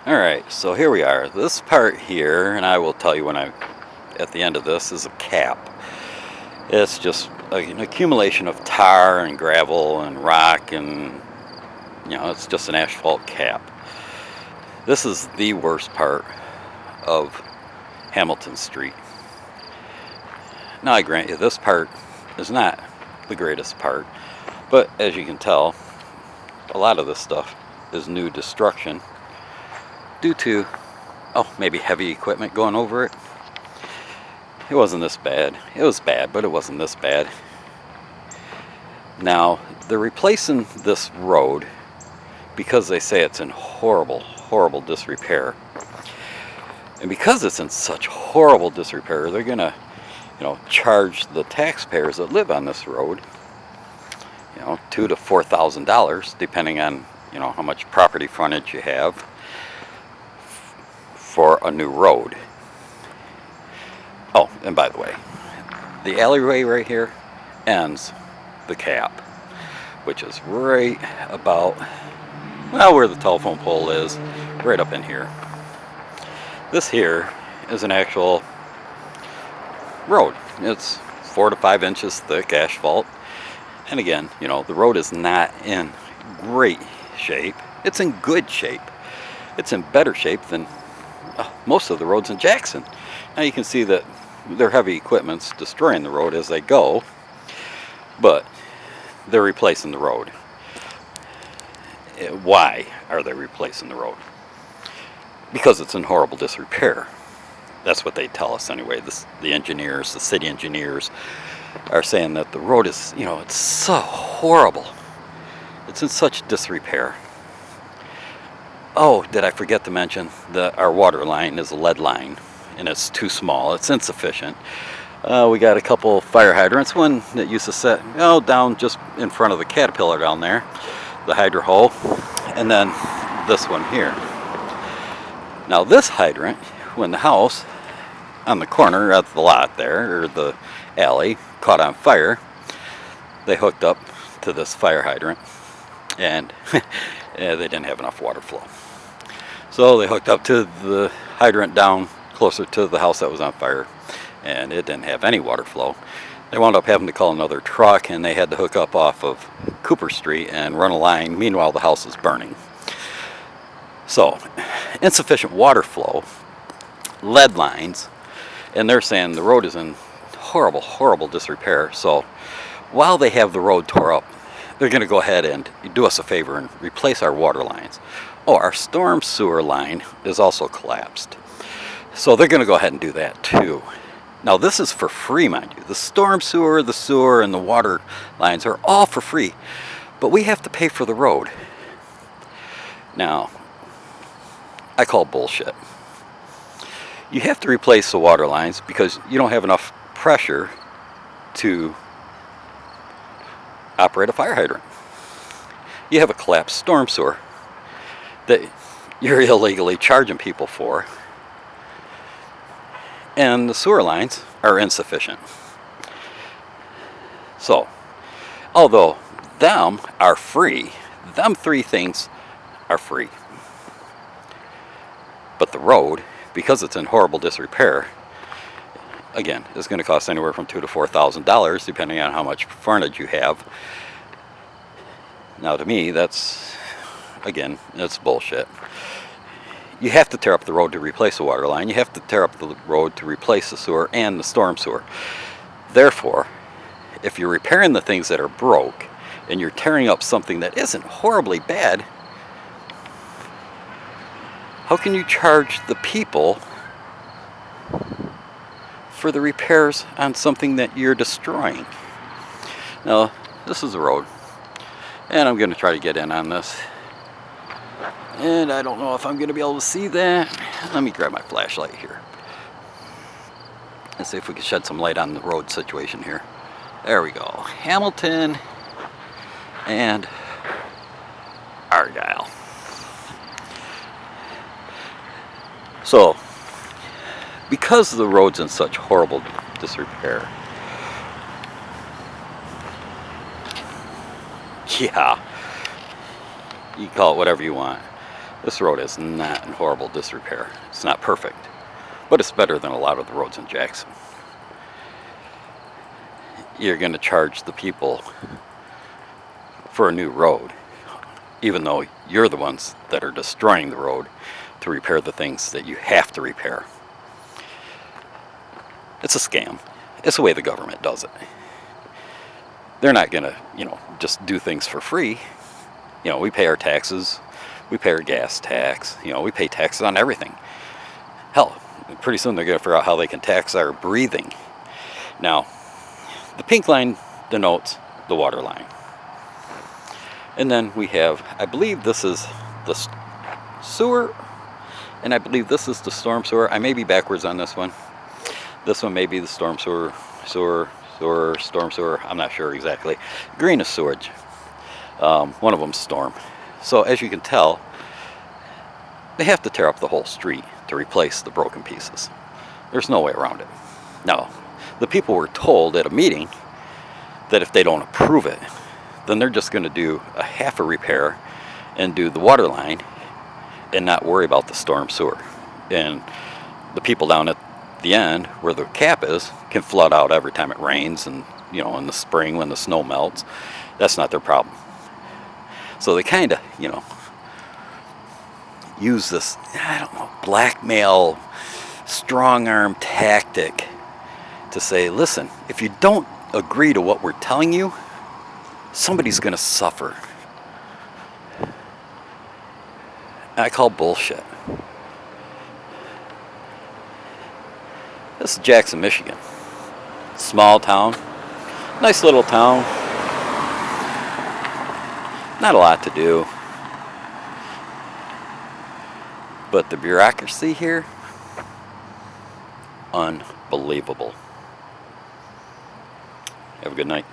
Alright, so here we are. This part here, and I will tell you when I'm at the end of this, is a cap. It's just an accumulation of tar and gravel and rock and, it's just an asphalt cap. This is the worst part of Hamilton Street. Now, I grant you, this part is not the greatest part, but as you can tell, a lot of this stuff is new destruction due to, maybe heavy equipment going over it. It wasn't this bad. It was bad, but it wasn't this bad. Now, they're replacing this road because they say it's in horrible, horrible disrepair. And because it's in such horrible disrepair, they're going to, charge the taxpayers that live on this road, $2,000 to $4,000, depending on, how much property frontage you have, for a new road. Oh, and by the way, the alleyway right here ends the cap, which is right about, where the telephone pole is, right up in here. This here is an actual road. It's 4 to 5 inches thick asphalt. And again, the road is not in great shape. It's in good shape. It's in better shape than most of the roads in Jackson. Now you can see that their heavy equipment's destroying the road as they go, but they're replacing the road. Why are they replacing the road? Because it's in horrible disrepair. That's what they tell us anyway. The engineers, the city engineers, are saying that the road is, it's so horrible. It's in such disrepair. Oh, did I forget to mention that our water line is a lead line, and it's too small. It's insufficient. We got a couple fire hydrants. One that used to sit, down just in front of the Caterpillar down there, the hydro hole, and then this one here. Now this hydrant, when the house on the corner of the lot there, or the alley, caught on fire, they hooked up to this fire hydrant, and they didn't have enough water flow. So they hooked up to the hydrant down closer to the house that was on fire, and it didn't have any water flow. They wound up having to call another truck, and they had to hook up off of Cooper Street and run a line. Meanwhile, the house is burning. So, insufficient water flow, lead lines, and they're saying the road is in horrible, horrible disrepair. So, while they have the road tore up, they're going to go ahead and do us a favor and replace our water lines. Oh, our storm sewer line is also collapsed. So they're going to go ahead and do that too. Now this is for free, mind you. The storm sewer, the sewer, and the water lines are all for free. But we have to pay for the road. Now, I call bullshit. You have to replace the water lines because you don't have enough pressure to operate a fire hydrant. You have a collapsed storm sewer that you're illegally charging people for, and the sewer lines are insufficient. So, although them are free, them three things are free, but the road, because it's in horrible disrepair, again, is going to cost anywhere from $2,000 to $4,000 depending on how much frontage you have. Now to me, that's bullshit. You have to tear up the road to replace the water line. You have to tear up the road to replace the sewer and the storm sewer. Therefore, if you're repairing the things that are broke and you're tearing up something that isn't horribly bad, how can you charge the people for the repairs on something that you're destroying? Now, this is the road, and I'm going to try to get in on this. And I don't know if I'm going to be able to see that. Let me grab my flashlight here. Let's see if we can shed some light on the road situation here. There we go. Hamilton and Argyle. So, because the road's in such horrible disrepair, yeah, you call it whatever you want, This road is not in horrible disrepair. It's not perfect, but it's better than a lot of the roads in Jackson. You're going to charge the people for a new road, even though you're the ones that are destroying the road to repair the things that you have to repair. It's a scam. It's the way the government does it. They're not going to, just do things for free. We pay our taxes. We pay our gas tax. We pay taxes on everything. Hell, pretty soon they're going to figure out how they can tax our breathing. Now, the pink line denotes the water line. And then we have, I believe this is the sewer, and I believe this is the storm sewer. I may be backwards on this one. This one may be the storm sewer, storm sewer. I'm not sure exactly. Green is sewage. One of them's storm. So as you can tell, they have to tear up the whole street to replace the broken pieces. There's no way around it. Now, the people were told at a meeting that if they don't approve it, then they're just going to do a half a repair and do the water line and not worry about the storm sewer. And the people down at the end where the cap is can flood out every time it rains, and in the spring when the snow melts. That's not their problem. So they kind of use this, blackmail, strong arm tactic to say, listen, if you don't agree to what we're telling you, somebody's going to suffer. I call bullshit. This is Jackson, Michigan. Small town. Nice little town. Not a lot to do. But the bureaucracy here, unbelievable. Have a good night.